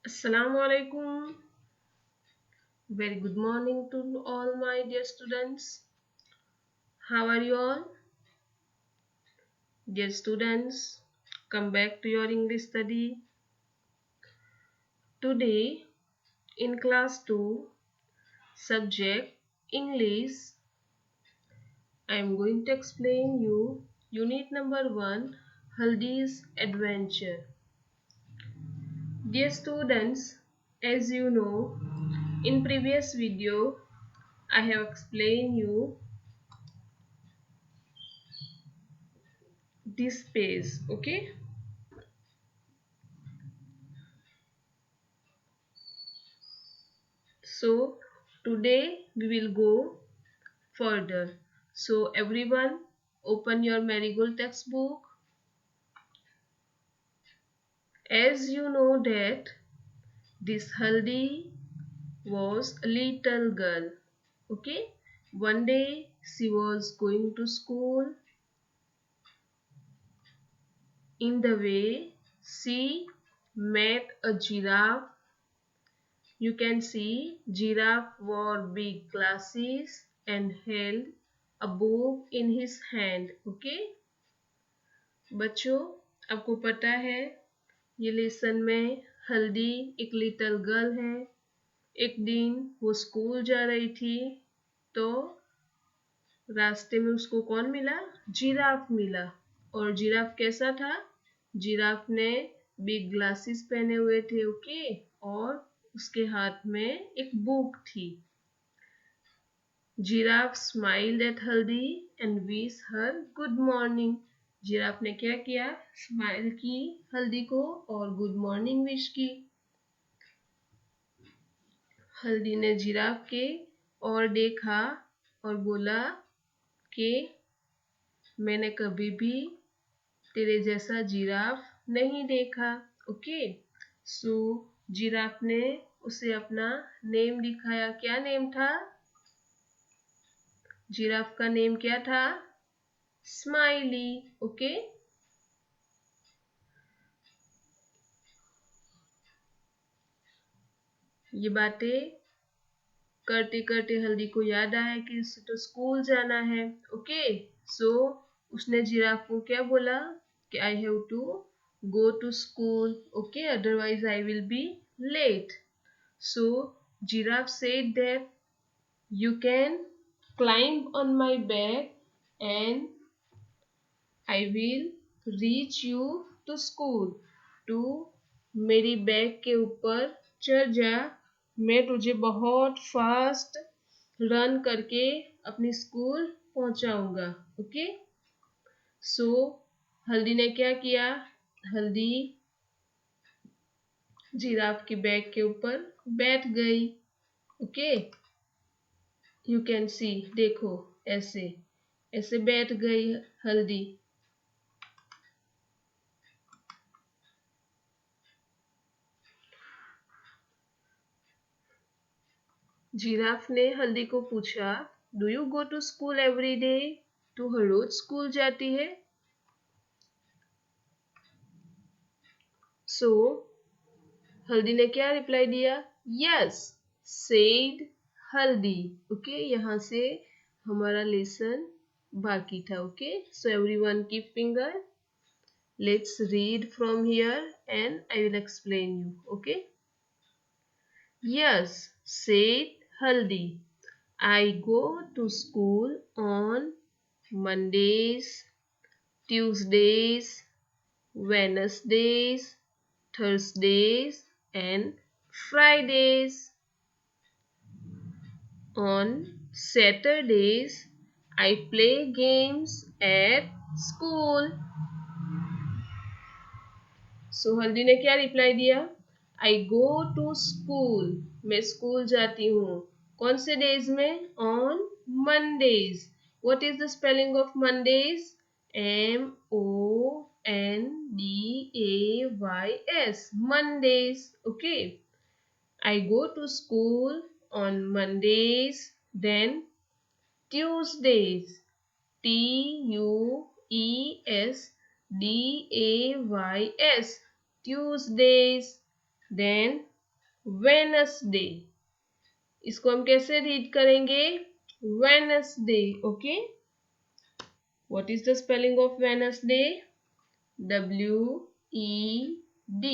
Assalamu alaikum. Very good morning to all my dear students. How are you all? Dear students, come back to your English study. Today in class 2, subject English, I am going to explain you unit number 1, Haldi's adventure. Dear students, as you know, in previous video I have explained you this page, okay? So today we will go further. So everyone open your Marigold textbook. As you know that this Haldi was a little girl. Okay. One day she was going to school. In the way she met a giraffe. You can see giraffe wore big glasses and held a book in his hand. Okay. बच्चों, आपको पता है ये lesson में हल्दी एक little girl है। एक दिन वो स्कूल जा रही थी तो रास्ते में उसको कौन मिला? जिराफ मिला। और जिराफ कैसा था? जिराफ ने बिग ग्लासेस पहने हुए थे, ओके, और उसके हाथ में एक बुक थी। जिराफ स्माइल्ड एट हल्दी and wish her good morning. Giraffe ने क्या किया? स्माइल की हल्दी को और गुड मॉर्निंग विश की। हल्दी ने जिराफ के और देखा और बोला कि मैंने कभी भी तेरे जैसा जिराफ नहीं देखा। ओके, सो जिराफ ने उसे अपना नेम दिखाया। क्या नेम था? जिराफ का नेम क्या था? स्माइली। ओके, ये बातें करते करते हल्दी को याद आया कि उसे तो स्कूल जाना है। ओके, सो उसने जिराफ को क्या बोला कि I have to go to school, okay, otherwise I will be late. So giraffe said that you can climb on my back and I will reach you to school. तू मेरी bag के ऊपर चढ़ जा, मैं तुझे बहुत फास्ट रन करके अपनी स्कूल पहुंचाऊंगा। ओके, सो हल्दी ने क्या किया? हल्दी जिराफ की बैग के ऊपर बैठ गई। ओके, यू कैन सी, देखो, ऐसे ऐसे बैठ गई हल्दी। जिराफ ने हल्दी को पूछा, do you go to school every day? तू हर रोज स्कूल जाती है? सो हल्दी ने क्या रिप्लाई दिया? यस सेड हल्दी। ओके, यहाँ से हमारा लेसन बाकी था। Okay, so everyone keep finger, let's read from here and I will explain you. Okay, yes said हल्दी, I go to school on Mondays, Tuesdays, Wednesdays, Thursdays, and Fridays. On Saturdays, I play games at school. So हल्दी ने क्या reply दिया? I go to school. मैं school जाती हूँ। कौन से डेज में? On Mondays. What is the spelling of Mondays? Mondays. Mondays. Okay. I go to school on Mondays, then Tuesdays. Tuesdays. Tuesdays. Then Wednesday. इसको हम कैसे रीड करेंगे? Wednesday. Okay, what is the spelling of Wednesday? WED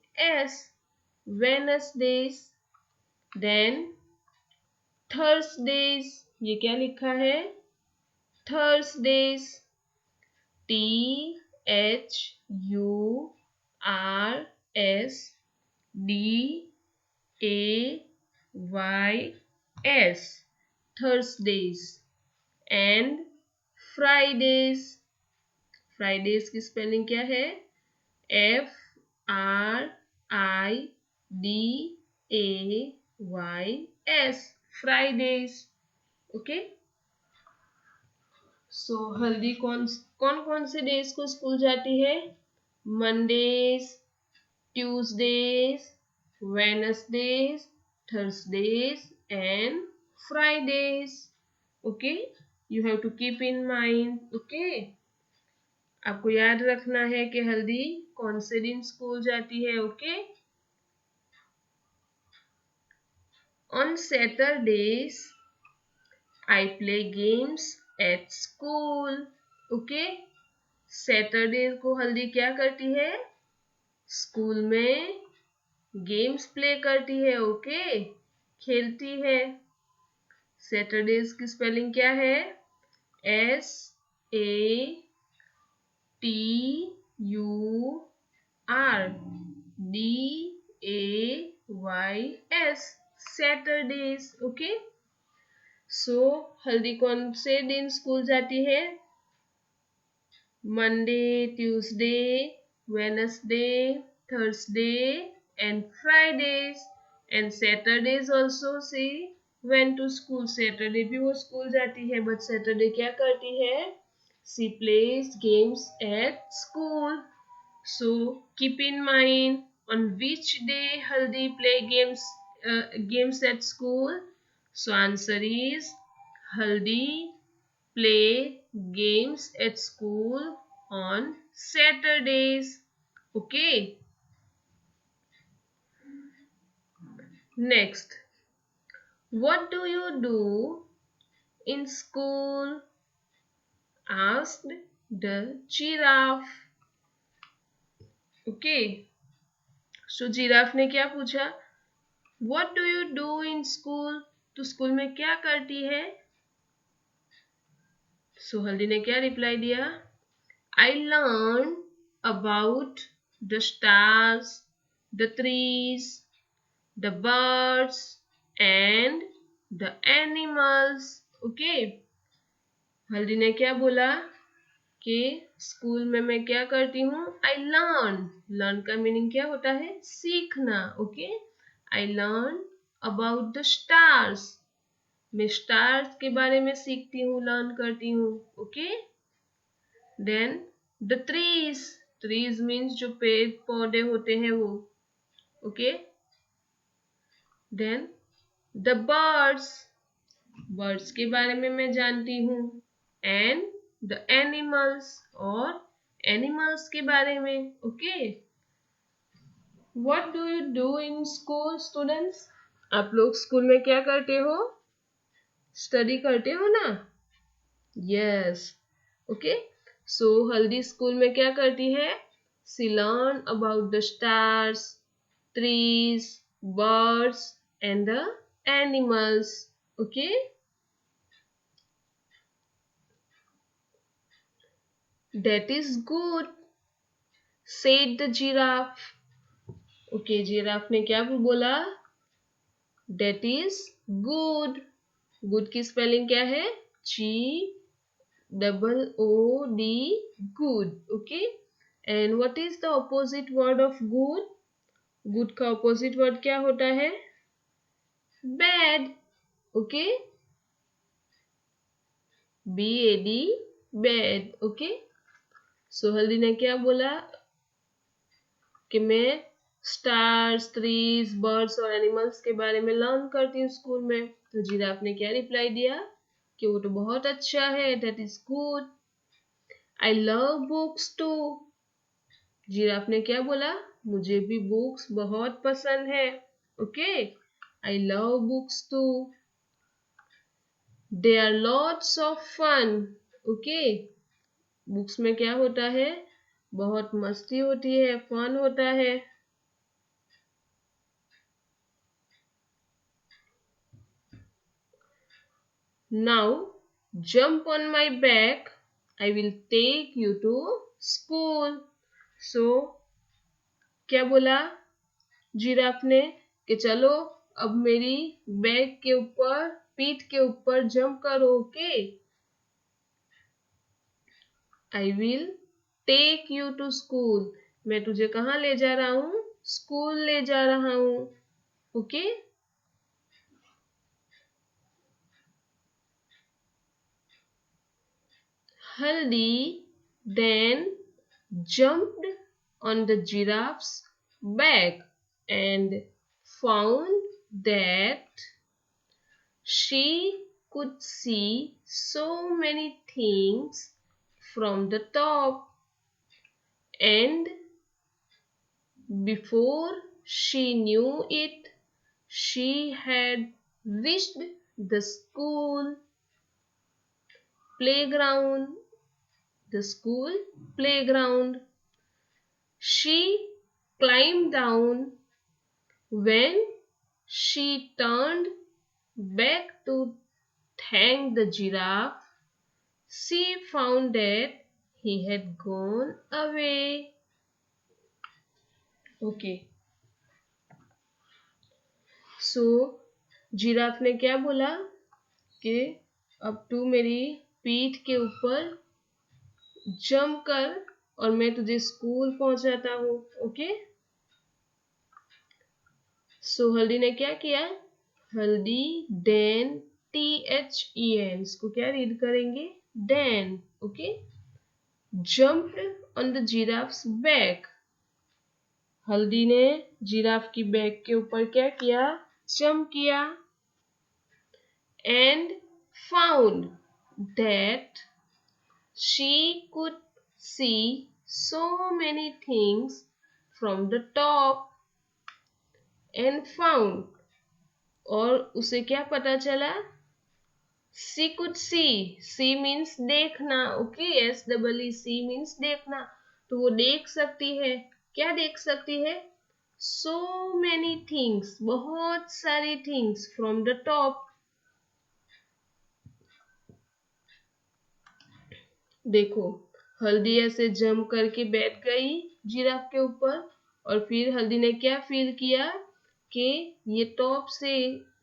NESDAYS, Wednesdays. Then Thursdays, ये क्या लिखा है? Thursdays, THURSDAYS, Thursdays. And Fridays, Fridays की spelling क्या है? FRIDAYS, Fridays. ओके, सो हल्दी कौन कौन से डेज को स्कूल जाती है? Mondays, Tuesdays, Wednesdays, Thursdays and Fridays. Okay, you have to keep in mind. Okay, आपको याद रखना है कि हल्दी कौन से दिन स्कूल जाती है। Okay, on Saturdays I play games at school. Okay, Saturday को हल्दी क्या करती है? स्कूल में गेम्स प्ले करती है। ओके, खेलती है। सैटरडेज की स्पेलिंग क्या है? SATURDAYS, Saturdays. ओके, सो हल्दी कौन से दिन स्कूल जाती है? Monday, Tuesday, Wednesday, Thursday and Fridays. And Saturdays also she went to school, Saturday भी वो स्कूल जाती है, बट सैटरडे क्या करती है? She plays games at school. So keep in mind, on which day Haldi play games at school? So answer is Haldi play games at school on Saturdays. Okay. Next, what do you do in school? Asked the giraffe. Okay. So giraffe ने क्या पूछा? What do you do in school? तो school में क्या करती है? सो हल्दी ने क्या रिप्लाई दिया? I learn about the stars, the trees, the birds and the animals. Okay, हल्दी ने क्या बोला कि स्कूल में मैं क्या करती हूँ? I learn का मीनिंग क्या होता है? सीखना। Okay, I learn about the stars, मैं स्टार्स के बारे में सीखती हूँ, लर्न करती हूँ। Okay, then the trees means जो पेड़ पौधे होते हैं वो। ओके, देन द बर्ड्स के बारे में मैं जानती हूँ। एंड द एनिमल्स, और एनिमल्स के बारे में। Okay, what do you do in school students? आप लोग स्कूल में क्या करते हो? स्टडी करते हो ना? यस। ओके, सो हल्दी स्कूल में क्या करती है? She learn about the stars, trees, birds and the animals. Okay, that is good said the giraffe. Okay, giraffe ने क्या बोला? That is good. गुड की स्पेलिंग क्या है? GOOD, good. Okay, and what is the opposite word of good? Good का opposite word क्या होता है? Bad. Okay, BAD, bad. Okay, so हल्दी ने क्या बोला कि मैं स्टार्स, ट्रीज, बर्ड्स और एनिमल्स के बारे में लर्न करती हूँ स्कूल में। तो जिराफ ने क्या रिप्लाई दिया कि वो तो बहुत अच्छा है, that is good. I love books too. Giraffe ने क्या बोला? मुझे भी बुक्स बहुत पसंद है. Okay, I love books too. They are lots of fun. Okay, books में क्या होता है? बहुत मस्ती होती है, फन होता है. Now jump on my back. I will take you to school. So क्या बोला जिराफ ने कि चलो अब मेरी बैग के ऊपर, पीठ के ऊपर जंप करो. Okay, I will take you to school. मैं तुझे कहाँ ले जा रहा हूँ? स्कूल ले जा रहा हूँ. ओके, हल्दी then jumped on the giraffe's back and found that she could see so many things from the top, and before she knew it, she had reached the school playground. The school playground. She climbed down. When she turned back to thank the giraffe, she found that he had gone away. Okay. So, giraffe ने क्या बोला कि अब तू मेरी पीठ के ऊपर जंप कर और मैं तुझे स्कूल पहुंचाता हूँ. ओके, सो हल्दी ने क्या किया? हल्दी देन, THEN, इसको क्या रीड करेंगे? Then. Okay, jumped on the giraffe's back. Haldi ने जिराफ की बैक के ऊपर क्या किया? जंप किया. And found that she could see so many things from the top. And found, और उसे क्या पता चला? She could see. See means देखना. ओके, SEE means देखना. तो वो देख सकती है. क्या देख सकती है? So many things, बहुत सारी things from the top. देखो, हल्दी ऐसे जंप करके बैठ गई जिराफ के ऊपर और फिर हल्दी ने क्या फील किया कि ये टॉप से,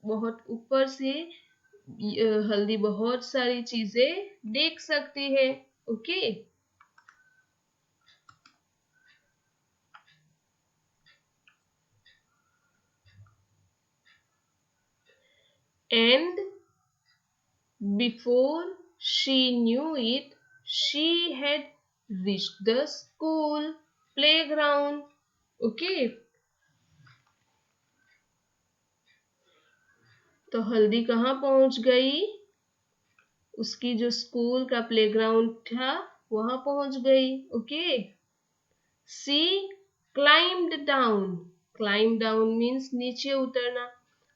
बहुत ऊपर से हल्दी बहुत सारी चीजें देख सकती है. Okay, and before she knew it, she had reached the school playground. Okay, तो हल्दी कहाँ पहुंच गई? उसकी जो स्कूल का प्लेग्राउंड था वहां पहुंच गई. Okay, she climbed down. Climb down means नीचे उतरना.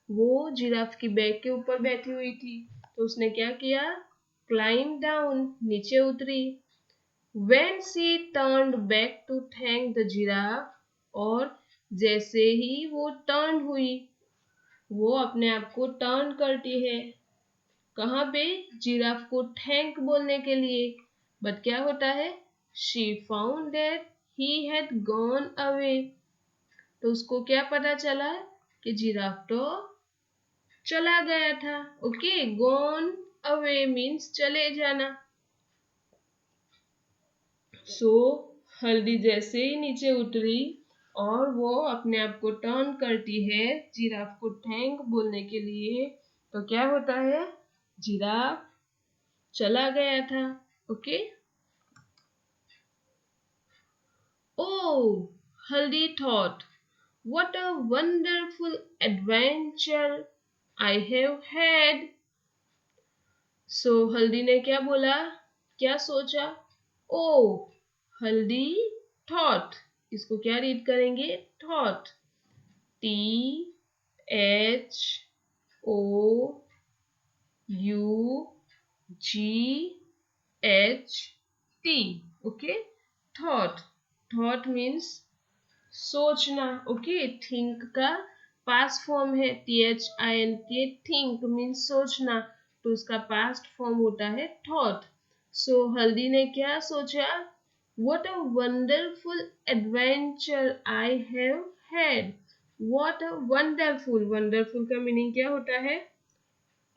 वो जिराफ की बैक के ऊपर बैठी हुई थी तो उसने क्या किया? क्लाइम डाउन, नीचे उतरी. When she turned back to thank the giraffe, और जैसे ही वो टर्न हुई, वो अपने आप को टर्न करती है कहाँ पे? जिराफ को थैंक बोलने के लिए. बट क्या होता है? She found that he had gone away. तो उसको क्या पता चला कि जिराफ तो चला गया था. ओके, gone away मीन्स चले जाना. सो हल्दी जैसे ही नीचे उतरी और वो अपने आप को टर्न करती है जिराफ को थैंक बोलने के लिए, तो क्या होता है? जिराफ चला गया था. ओके, oh, हल्दी thought, what a wonderful adventure I have had. So हल्दी ने क्या बोला? क्या सोचा? ओ, हल्दी थॉट, इसको क्या रीड करेंगे? Thought, THOUGHT, okay. Thought, thought means सोचना, ओके। थिंक का पास्ट फॉर्म है THINK, थिंक मीन्स सोचना, तो उसका पास्ट फॉर्म होता है थॉट। सो हल्दी ने क्या सोचा? What a wonderful adventure I have had. What a wonderful, wonderful का मीनिंग क्या होता है?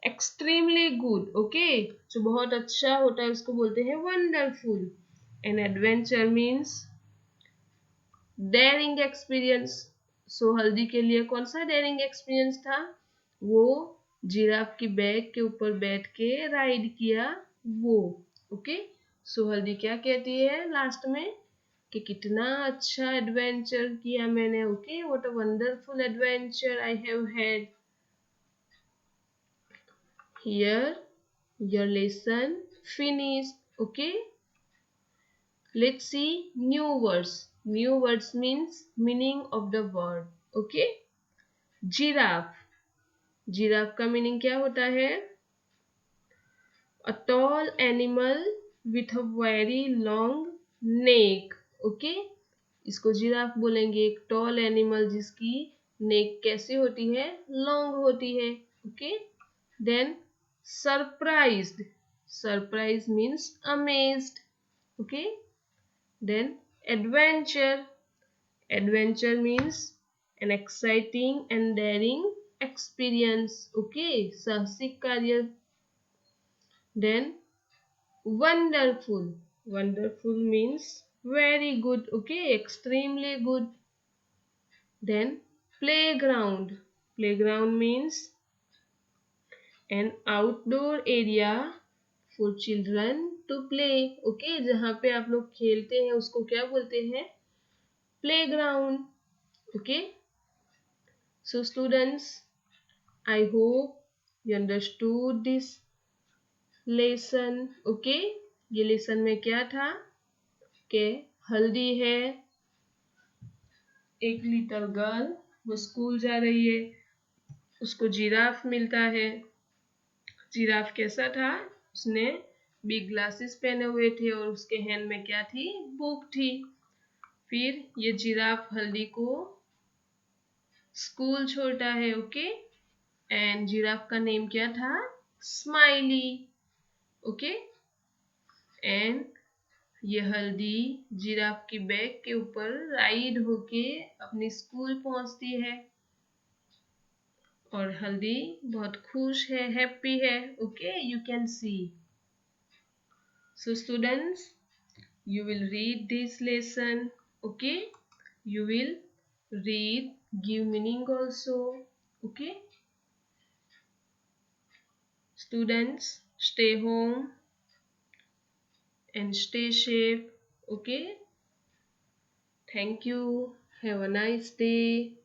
Extremely good, okay. जो बहुत अच्छा होता है उसको बोलते हैं wonderful. An adventure means daring experience. So हल्दी के लिए कौन सा डेयरिंग एक्सपीरियंस था? वो जिराफ की बैक के ऊपर बैठ के राइड किया, वो, ओके। सो हल्दी क्या कहती है लास्ट में कि कितना अच्छा एडवेंचर किया मैंने, okay. What a wonderful adventure I have had. Here your lesson finished, okay. Let's see new words. New words means meaning of the word, okay. Giraffe, giraffe का मीनिंग क्या होता है? A tall animal with a very long neck, okay. इसको giraffe बोलेंगे, एक toll animal जिसकी नेक कैसी होती है? लॉन्ग होती है, okay. Then surprised, surprise means amazed, okay. Then adventure, adventure means an exciting and daring experience, okay, साहसिक कार्य। Then wonderful, wonderful means very good, okay, extremely good। Then playground, playground means an outdoor area for children to play, okay, जहाँ पे आप लोग खेलते हैं उसको क्या बोलते हैं? Playground, okay. So students, I hope you understood this lesson, okay. ये लेसन में क्या था कि हल्दी है, एक लिटिल गर्ल, वो स्कूल जा रही है, उसको जिराफ मिलता है। जिराफ कैसा था? उसने बिग ग्लासेस पहने हुए थे और उसके हैंड में क्या थी? बुक थी। फिर ये जिराफ हल्दी को स्कूल छोड़ता है, ओके। एंड जिराफ का नेम क्या था? Smiley, okay. एंड ये हल्दी जिराफ की बैक के ऊपर राइड होके अपनी स्कूल पहुंचती है और हल्दी बहुत खुश है, हैप्पी है, okay. You can see. So students, you will read this lesson, okay. You will read, give meaning also, okay. Students, stay home and stay safe, okay. Thank you, have a nice day.